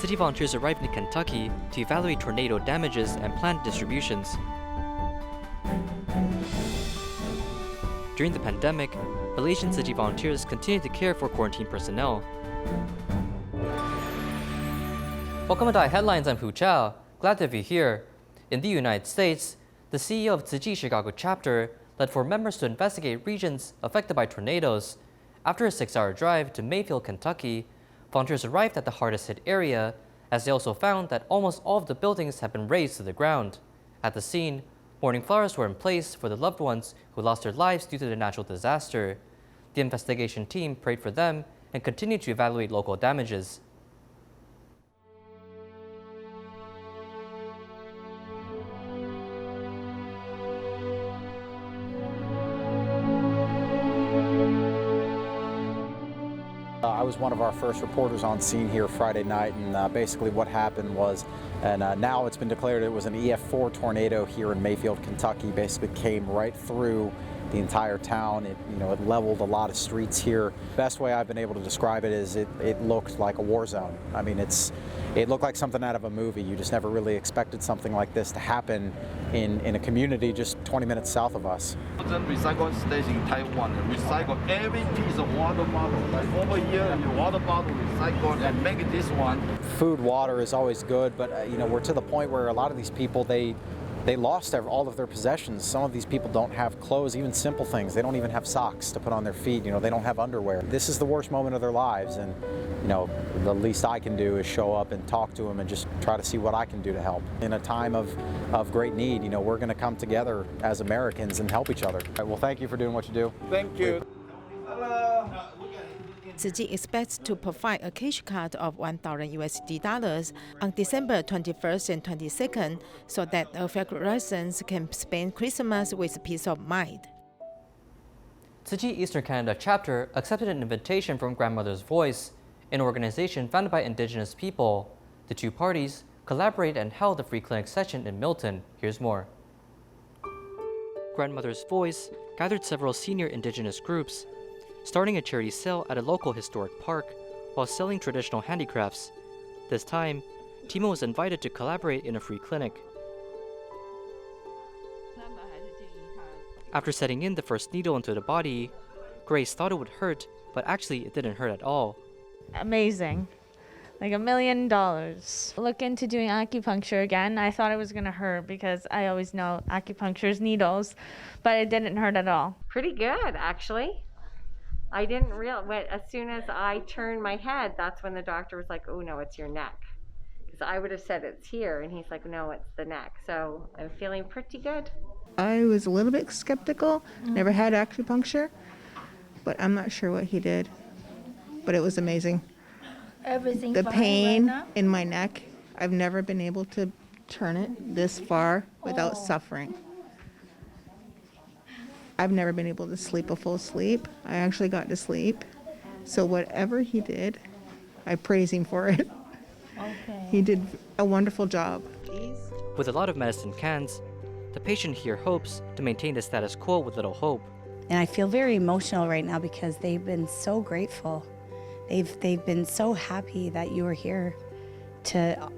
Tzu Chi volunteers arrived in Kentucky to evaluate tornado damages and plant distributions. During the pandemic, Malaysian Tzu Chi volunteers continued to care for quarantine personnel. Welcome to Headlines, I'm Hu Chao. Glad to have you here. In the United States, the CEO of Tzu Chi Chicago chapter led 4 members to investigate regions affected by tornadoes. After a 6-hour drive to Mayfield, Kentucky, volunteers arrived at the hardest hit area, as they also found that almost all of the buildings had been razed to the ground. At the scene, mourning flowers were in place for the loved ones who lost their lives due to the natural disaster. The investigation team prayed for them and continued to evaluate local damages. I was one of our first reporters on scene here Friday night, and basically what happened was, and now it's been declared it was an EF4 tornado here in Mayfield, Kentucky. Basically came right through the entire town. It leveled a lot of streets here. Best way I've been able to describe it is it looked like a war zone. I mean, it looked like something out of a movie. You just never really expected something like this to happen in a community just 20 minutes south of us. The recycle station in Taiwan recycle every piece of water bottle. Like over here, your water bottle recycle and make this one. Food, water is always good, but we're to the point where a lot of these people, they lost all of their possessions. Some of these people don't have clothes, even simple things. They don't even have socks to put on their feet. They don't have underwear. This is the worst moment of their lives, and the least I can do is show up and talk to them and just try to see what I can do to help. In a time of great need, we're going to come together as Americans and help each other. All right, well, thank you for doing what you do. Thank you. Hello. Tzu Chi expects to provide a cash card of $1,000 on December 21st and 22nd so that affected residents can spend Christmas with peace of mind. Tzu Chi Eastern Canada chapter accepted an invitation from Grandmother's Voice, an organization founded by Indigenous people. The two parties collaborated and held a free clinic session in Milton. Here's more. Grandmother's Voice gathered several senior Indigenous groups, starting a charity sale at a local historic park while selling traditional handicrafts. This time, Timo was invited to collaborate in a free clinic. After setting in the first needle into the body, Grace thought it would hurt, but actually it didn't hurt at all. Amazing. Like $1 million. Look into doing acupuncture again. I thought it was going to hurt because I always know acupuncture is needles, but it didn't hurt at all. Pretty good, actually. I didn't realize, as soon as I turned my head, that's when the doctor was like, oh no, it's your neck. Because I would have said it's here, and he's like, no, it's the neck. So I'm feeling pretty good. I was a little bit skeptical, never had acupuncture, but I'm not sure what he did. But it was amazing. Everything the fine pain right now? in my neck, I've never been able to turn it this far without suffering. I've never been able to sleep a full sleep. I actually got to sleep. So whatever he did, I praise him for it. Okay. He did a wonderful job. With a lot of medicine cans, the patient here hopes to maintain the status quo with little hope. And I feel very emotional right now because they've been so grateful. They've been so happy that you were here to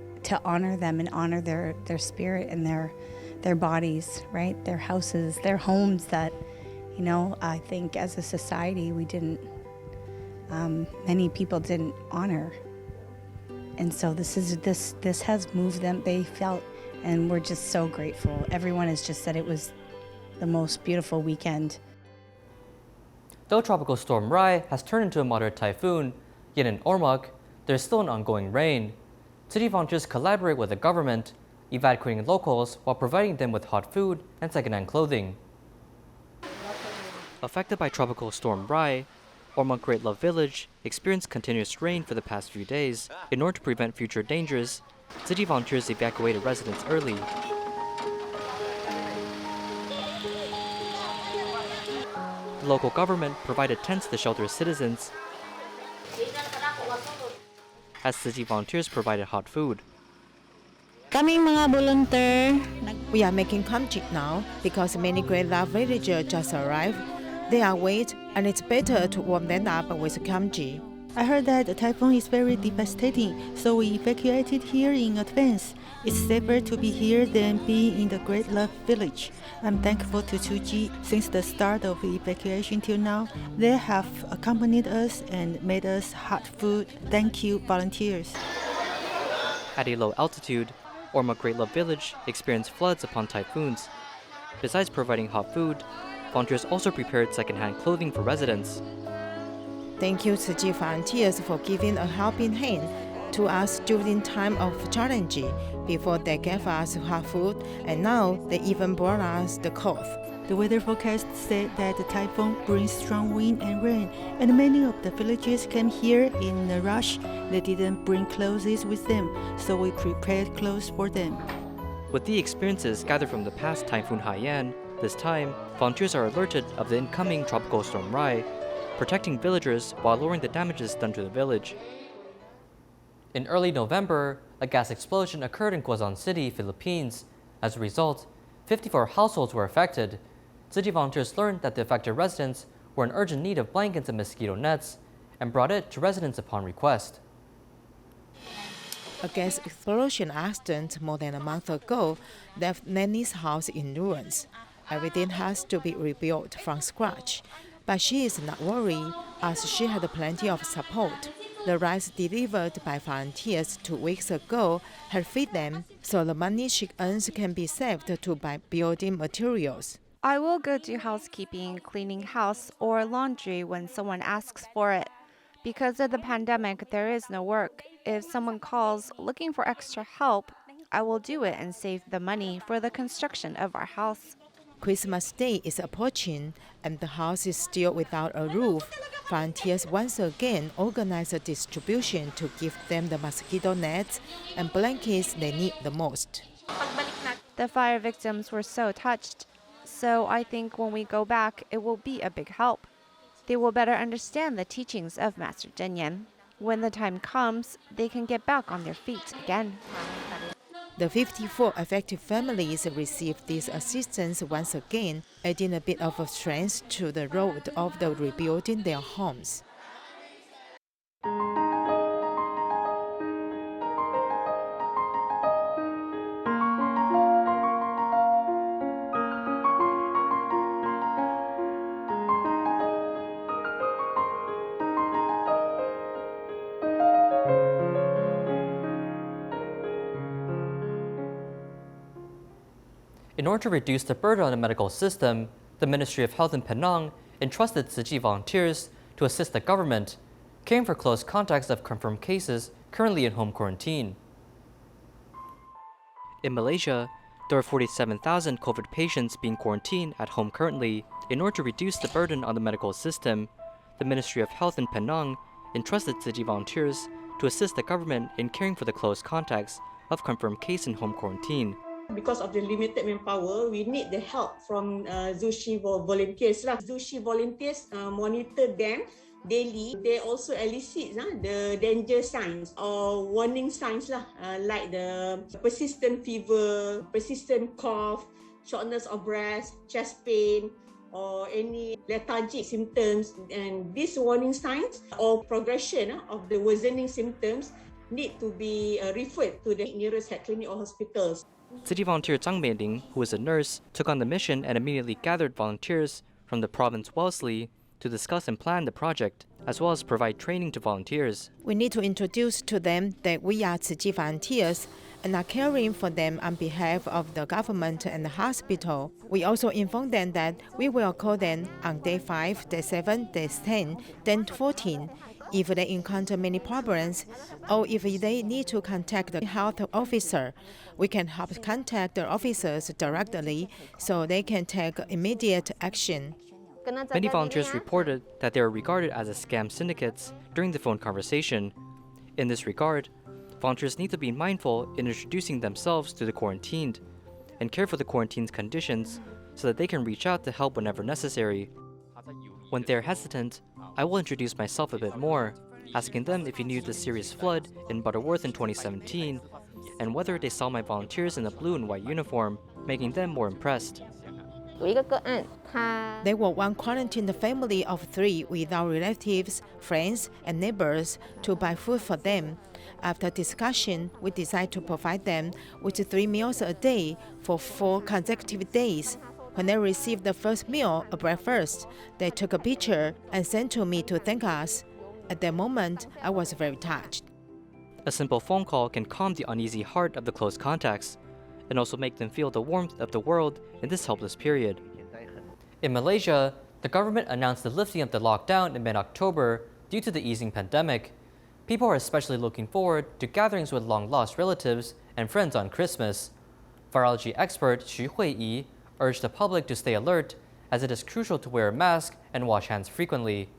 honor them and honor their spirit and their bodies, right? Their houses, their homes that, I think as a society we didn't, many people didn't honor. And so this has moved them. They felt, and we're just so grateful. Everyone has just said it was the most beautiful weekend. Though Tropical Storm Rai has turned into a moderate typhoon, yet in Ormoc, there's still an ongoing rain. City volunteers collaborate with the government, evacuating locals while providing them with hot food and second-hand clothing. Affected by Tropical Storm Rai, Ormoc Great Love Village experienced continuous rain for the past few days. In order to prevent future dangers, city volunteers evacuated residents early. The local government provided tents to shelter citizens, as city volunteers provided hot food. Kaming mga volunteer. We are making kimchi now because many Great Love villagers just arrived. They are wait, and it's better to warm them up with kimchi. I heard that the typhoon is very devastating, so we evacuated here in advance. It's safer to be here than being in the Great Love Village. I'm thankful to Tzu Chi. Since the start of the evacuation till now, they have accompanied us and made us hot food. Thank you, volunteers. At a low altitude, Orma Great Love Village experienced floods upon typhoons. Besides providing hot food, volunteers also prepared second-hand clothing for residents. Thank you, Tzu Chi volunteers, for giving a helping hand to us during time of challenge. Before they gave us hot food, and now they even brought us the cloth. The weather forecast said that the typhoon brings strong wind and rain, and many of the villagers came here in a rush. They didn't bring clothes with them, so we prepared clothes for them. With the experiences gathered from the past Typhoon Haiyan, this time, volunteers are alerted of the incoming tropical storm Rai, protecting villagers while lowering the damages done to the village. In early November, a gas explosion occurred in Quezon City, Philippines. As a result, 54 households were affected. Tzu Chi volunteers learned that the affected residents were in urgent need of blankets and mosquito nets and brought it to residents upon request. A gas explosion accident more than a month ago left Nanny's house in ruins. Everything has to be rebuilt from scratch. But she is not worried, as she had plenty of support. The rice delivered by volunteers 2 weeks ago had fed them, so the money she earns can be saved to buy building materials. I will go do housekeeping, cleaning house, or laundry when someone asks for it. Because of the pandemic, there is no work. If someone calls looking for extra help, I will do it and save the money for the construction of our house. Christmas Day is approaching, and the house is still without a roof. Volunteers once again organize a distribution to give them the mosquito nets and blankets they need the most. The fire victims were so touched, so I think when we go back, it will be a big help. They will better understand the teachings of Master Zhenyan. When the time comes, they can get back on their feet again. The 54 affected families received this assistance once again, adding a bit of strength to the road of the rebuilding their homes. In order to reduce the burden on the medical system, the Ministry of Health in Penang entrusted Tzu Chi volunteers to assist the government, caring for close contacts of confirmed cases currently in home quarantine. In Malaysia, there are 47,000 COVID patients being quarantined at home currently. In order to reduce the burden on the medical system, the Ministry of Health in Penang entrusted Tzu Chi volunteers to assist the government in caring for the close contacts of confirmed cases in home quarantine. Because of the limited manpower, we need the help from Tzu Chi volunteers. Tzu Chi volunteers monitor them daily. They also elicit the danger signs or warning signs like the persistent fever, persistent cough, shortness of breath, chest pain, or any lethargic symptoms. And these warning signs or progression of the worsening symptoms need to be referred to the nearest health clinic or hospitals. Tzu Chi volunteer Zhang Meiling, who is a nurse, took on the mission and immediately gathered volunteers from the province Wellesley to discuss and plan the project, as well as provide training to volunteers. We need to introduce to them that we are Tzu Chi volunteers and are caring for them on behalf of the government and the hospital. We also inform them that we will call them on day 5, day 7, day 10, day 14. If they encounter many problems, or if they need to contact the health officer, we can help contact the officers directly so they can take immediate action. Many volunteers reported that they were regarded as scam syndicates during the phone conversation. In this regard, volunteers need to be mindful in introducing themselves to the quarantined and care for the quarantine's conditions so that they can reach out to help whenever necessary. When they're hesitant, I will introduce myself a bit more, asking them if he knew the serious flood in Butterworth in 2017 and whether they saw my volunteers in a blue and white uniform, making them more impressed. They were one quarantined family of 3 without relatives, friends, and neighbors to buy food for them. After discussion, we decided to provide them with 3 meals a day for 4 consecutive days. When they received the first meal, a breakfast, they took a picture and sent to me to thank us. At that moment, I was very touched. A simple phone call can calm the uneasy heart of the close contacts and also make them feel the warmth of the world in this helpless period. In Malaysia, the government announced the lifting of the lockdown in mid-October due to the easing pandemic. People are especially looking forward to gatherings with long-lost relatives and friends on Christmas. Virology expert Xu Huiyi urged the public to stay alert, as it is crucial to wear a mask and wash hands frequently.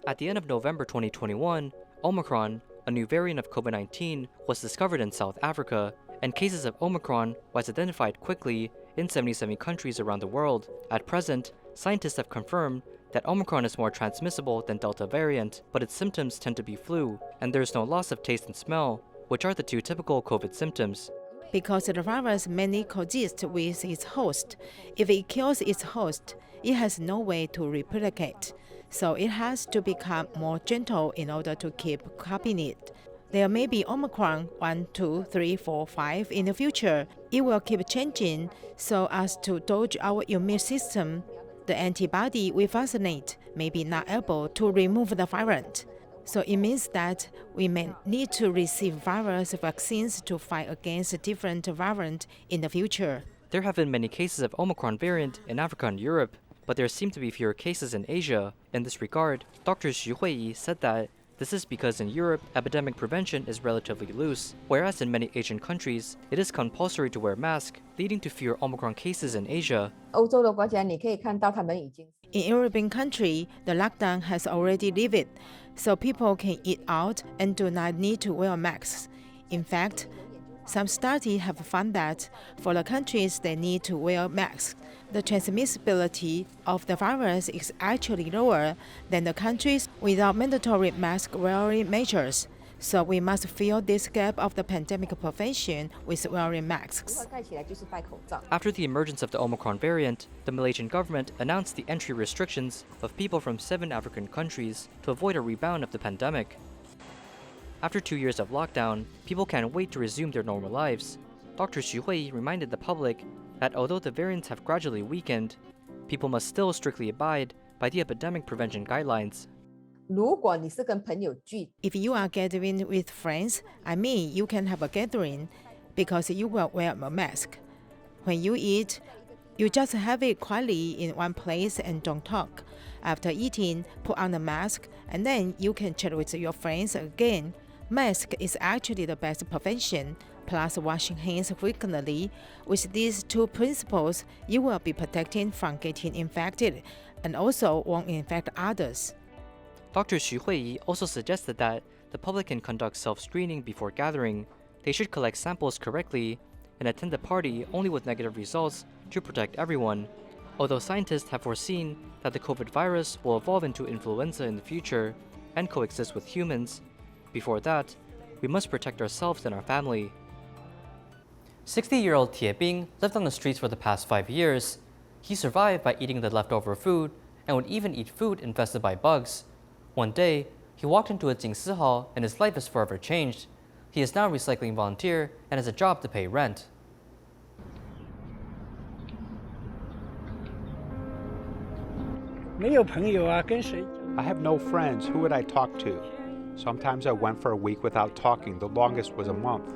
At the end of November 2021, Omicron, a new variant of COVID-19, was discovered in South Africa, and cases of Omicron was identified quickly in 77 countries around the world. At present, scientists have confirmed that Omicron is more transmissible than Delta variant, but its symptoms tend to be flu, and there is no loss of taste and smell, which are the 2 typical COVID symptoms. Because the virus mainly coexists with its host, if it kills its host, it has no way to replicate. So it has to become more gentle in order to keep copying it. There may be Omicron 1, 2, 3, 4, 5 in the future. It will keep changing so as to dodge our immune system. The antibody we vaccinate may be not able to remove the variant. So it means that we may need to receive virus vaccines to fight against different variants in the future. There have been many cases of Omicron variant in Africa and Europe, but there seem to be fewer cases in Asia. In this regard, Dr. Xu Huiyi said that this is because in Europe, epidemic prevention is relatively loose, whereas in many Asian countries, it is compulsory to wear masks, leading to fewer Omicron cases in Asia. In European countries, the lockdown has already lifted, so people can eat out and do not need to wear masks. In fact, some studies have found that for the countries that need to wear masks, the transmissibility of the virus is actually lower than the countries without mandatory mask-wearing measures. So we must fill this gap of the pandemic prevention with wearing masks. After the emergence of the Omicron variant, the Malaysian government announced the entry restrictions of people from 7 African countries to avoid a rebound of the pandemic. After 2 years of lockdown, people can't wait to resume their normal lives. Dr. Xu Huiyi reminded the public that although the variants have gradually weakened, people must still strictly abide by the epidemic prevention guidelines. If you are gathering with friends, you can have a gathering because you will wear a mask. When you eat, you just have it quietly in one place and don't talk. After eating, put on the mask and then you can chat with your friends again. Mask is actually the best prevention, plus washing hands frequently. With these 2 principles, you will be protected from getting infected and also won't infect others. Dr. Xu Huiyi also suggested that the public can conduct self-screening before gathering. They should collect samples correctly and attend the party only with negative results to protect everyone. Although scientists have foreseen that the COVID virus will evolve into influenza in the future and coexist with humans, before that, we must protect ourselves and our family. 60-year-old Tie Bing lived on the streets for the past 5 years. He survived by eating the leftover food and would even eat food infested by bugs. One day, he walked into a Jingsi hall and his life is forever changed. He is now a recycling volunteer and has a job to pay rent. I have no friends. Who would I talk to? Sometimes I went for a week without talking. The longest was a month.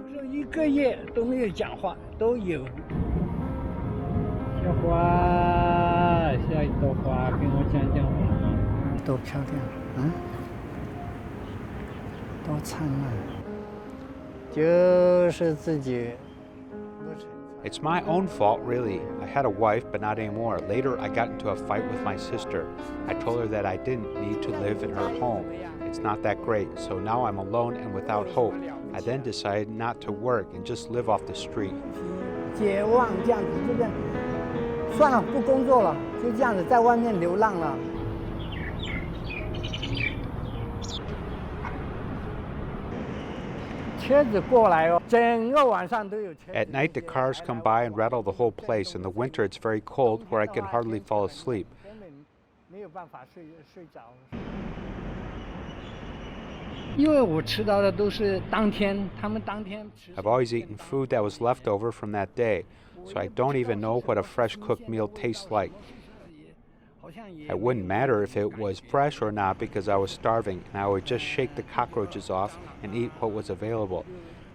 It's my own fault, really. I had a wife, but not anymore. Later, I got into a fight with my sister. I told her that I didn't need to live in her home. It's not that great, so now I'm alone and without hope. I then decided not to work and just live off the street. 绝望这样子，这个算了，不工作了，就这样子在外面流浪了。车子过来哦，整个晚上都有车。 At night, the cars come by and rattle the whole place. In the winter, it's very cold, where I can hardly fall asleep. 没有办法睡着。因为我吃到的都是当天，他们当天吃。 I've always eaten food that was left over from that day, so I don't even know what a fresh cooked meal tastes like. It wouldn't matter if it was fresh or not because I was starving, and I would just shake the cockroaches off and eat what was available.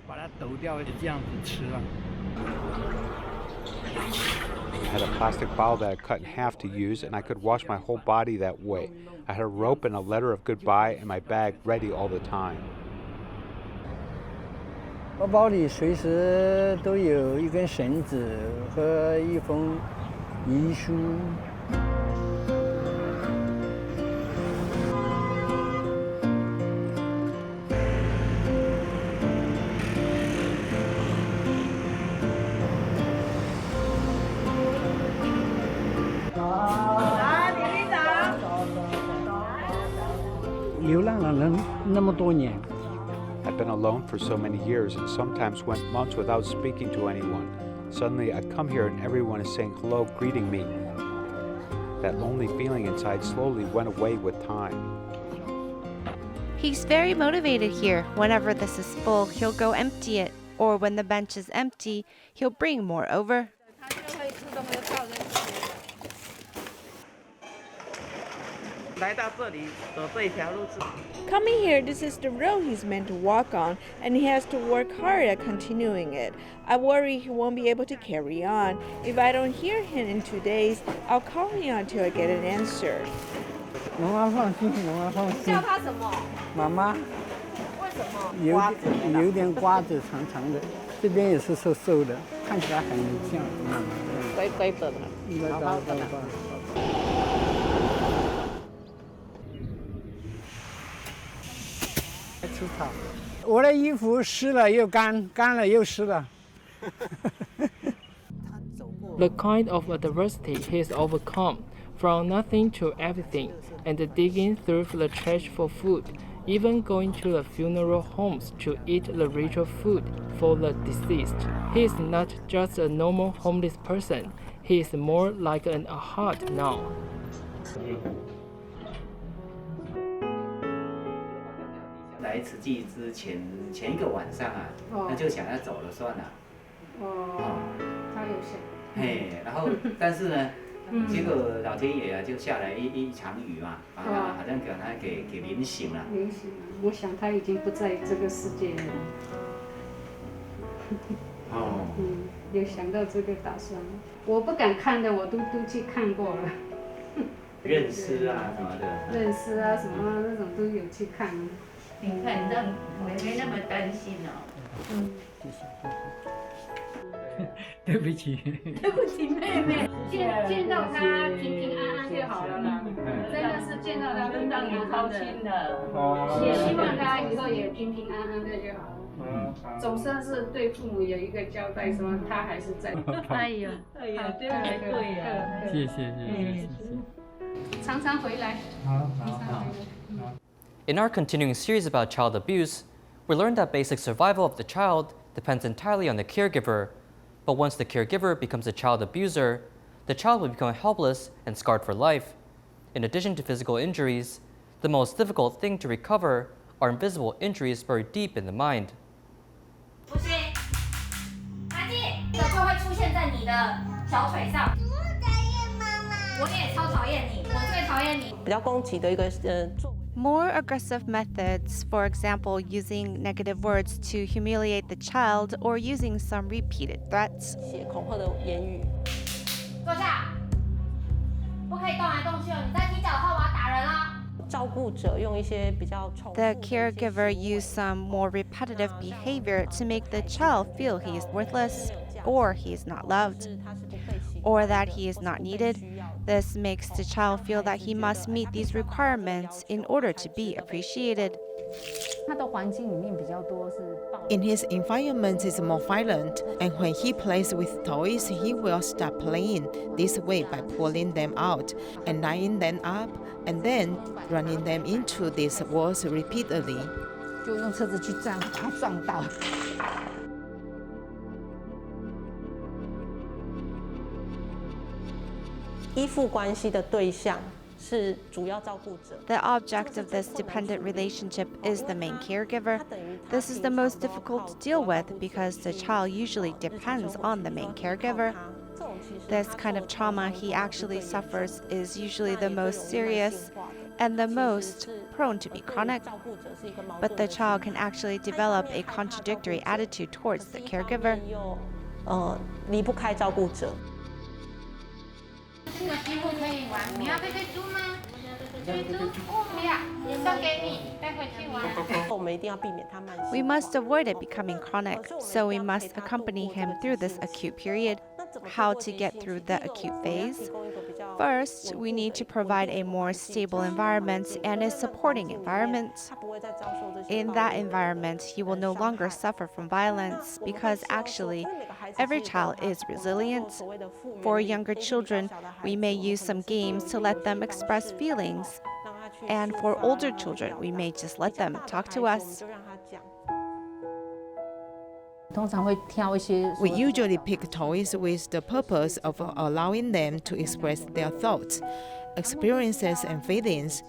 把它抖掉，就这样子吃了。 I had a plastic bottle that I cut in half to use, and I could wash my whole body that way. I had a rope and a letter of goodbye in my bag ready all the time. 包包里随时都有一根绳子和一封遗书。 流浪了那么多年。 I've been alone for so many years and sometimes went months without speaking to anyone. Suddenly, I come here and everyone is saying hello, greeting me. That lonely feeling inside slowly went away with time. He's very motivated here. Whenever this is full, he'll go empty it. Or when the bench is empty, he'll bring more over. Coming here, this is the road he's meant to walk on, and he has to work hard at continuing it. I worry he won't be able to carry on. If I don't hear him in 2 days, I'll call him until I get an answer. 妈妈放心，妈妈放心。叫他什么？妈妈。为什么？有点瓜子长长的，这边也是瘦瘦的，看起来很像。乖乖的，好好的。 我的衣服湿了又干，干了又湿了。The kind of adversity he's overcome, from nothing to everything, and digging through the trash for food, even going to the funeral homes to eat the ritual food for the deceased. He is not just a normal homeless person, he is more like an heart now. 来慈济之前一个晚上啊，那就想要走了算了。他有想。嘿，然后但是呢，结果老天爷啊就下来一场雨嘛，把他好像给淋醒了。淋醒了，我想他已经不在这个世界了。有想到这个打算，我不敢看的，我都去看过了。认尸啊什么的。认尸啊什么那种都有去看。 你看，让妹妹那么担心哦。对不起。对不起，妹妹。见到她平平安安就好了啦。真的是见到她真让你操心的。也希望她以后也平平安安的就好了。总算是对父母有一个交代，说她还是在。哎呀，对呀。谢谢。常常回来。好。 In our continuing series about child abuse, we learned that basic survival of the child depends entirely on the caregiver. But once the caregiver becomes a child abuser, the child will become helpless and scarred for life. In addition to physical injuries, the most difficult thing to recover are invisible injuries buried deep in the mind. 不行，安静，这就会出现在你的小腿上。我讨厌妈妈，我也超讨厌你，我最讨厌你。比较攻击的一个More aggressive methods, for example, using negative words to humiliate the child or using some repeated threats. 写恐吓的言语。坐下，不可以动来动去哦！你再踢脚的话，我要打人啦。照顾者用一些比较重复。The caregiver used some more repetitive behavior to make the child feel he is worthless, or he is not loved, or that he is not needed. This makes the child feel that he must meet these requirements in order to be appreciated. In his environment is more violent, and when he plays with toys, he will start playing this way by pulling them out and lining them up, and then running them into these walls repeatedly. 就用车子去撞，撞到。依附关系的对象是主要照顾者。 The object of this dependent relationship is the main caregiver. This is the most difficult to deal with because the child usually depends on the main caregiver. This kind of trauma he actually suffers is usually the most serious and the most prone to be chronic. But the child can actually develop a contradictory attitude towards the caregiver. 离不开照顾者。 这个积木可以玩，你要这些猪吗？这些猪，不要，送给你，带回去玩。我们一定要避免他慢性。 We must avoid it becoming chronic, so we must accompany him through this acute period. How to get through the acute phase? First, we need to provide a more stable environment and a supporting environment. In that environment, he will no longer suffer from violence because actually, every child is resilient. For younger children, we may use some games to let them express feelings. And for older children, we may just let them talk to us. We usually pick toys with the purpose of allowing them to express their thoughts, experiences, and feelings,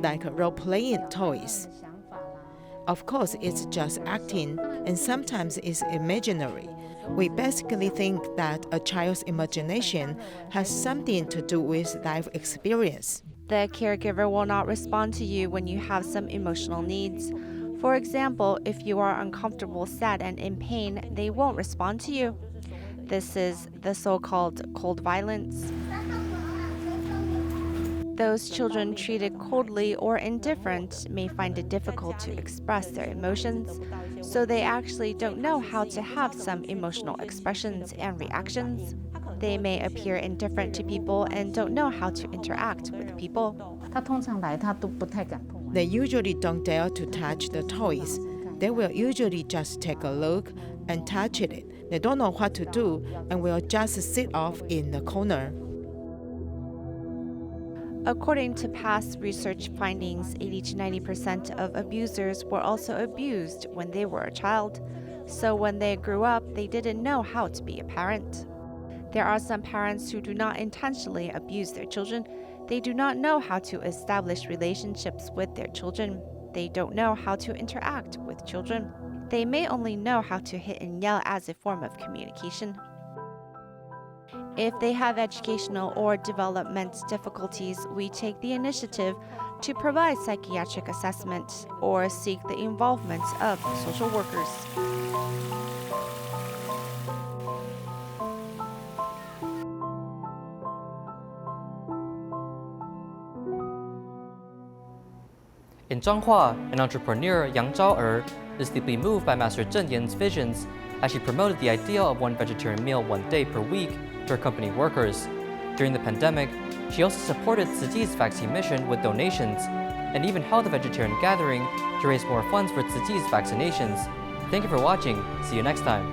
like role-playing toys. Of course, it's just acting, and sometimes it's imaginary. We basically think that a child's imagination has something to do with life experience. The caregiver will not respond to you when you have some emotional needs. For example, if you are uncomfortable, sad, and in pain, they won't respond to you. This is the so-called cold violence. Those children treated coldly or indifferent may find it difficult to express their emotions, so they actually don't know how to have some emotional expressions and reactions. They may appear indifferent to people and don't know how to interact with people. They usually don't dare to touch the toys. They will usually just take a look and touch it. They don't know what to do and will just sit off in the corner. According to past research findings, 80 to 90% of abusers were also abused when they were a child. So when they grew up, they didn't know how to be a parent. There are some parents who do not intentionally abuse their children. They do not know how to establish relationships with their children. They don't know how to interact with children. They may only know how to hit and yell as a form of communication. If they have educational or development difficulties, we take the initiative to provide psychiatric assessment or seek the involvement of social workers. In Zhanghua, an entrepreneur, Yang Zhao'er, is deeply moved by Master Zhen Yan's visions as she promoted the idea of one vegetarian meal one day per week to her company workers. During the pandemic, she also supported Tzu Chi's vaccine mission with donations and even held a vegetarian gathering to raise more funds for Tzu Chi's vaccinations. Thank you for watching. See you next time.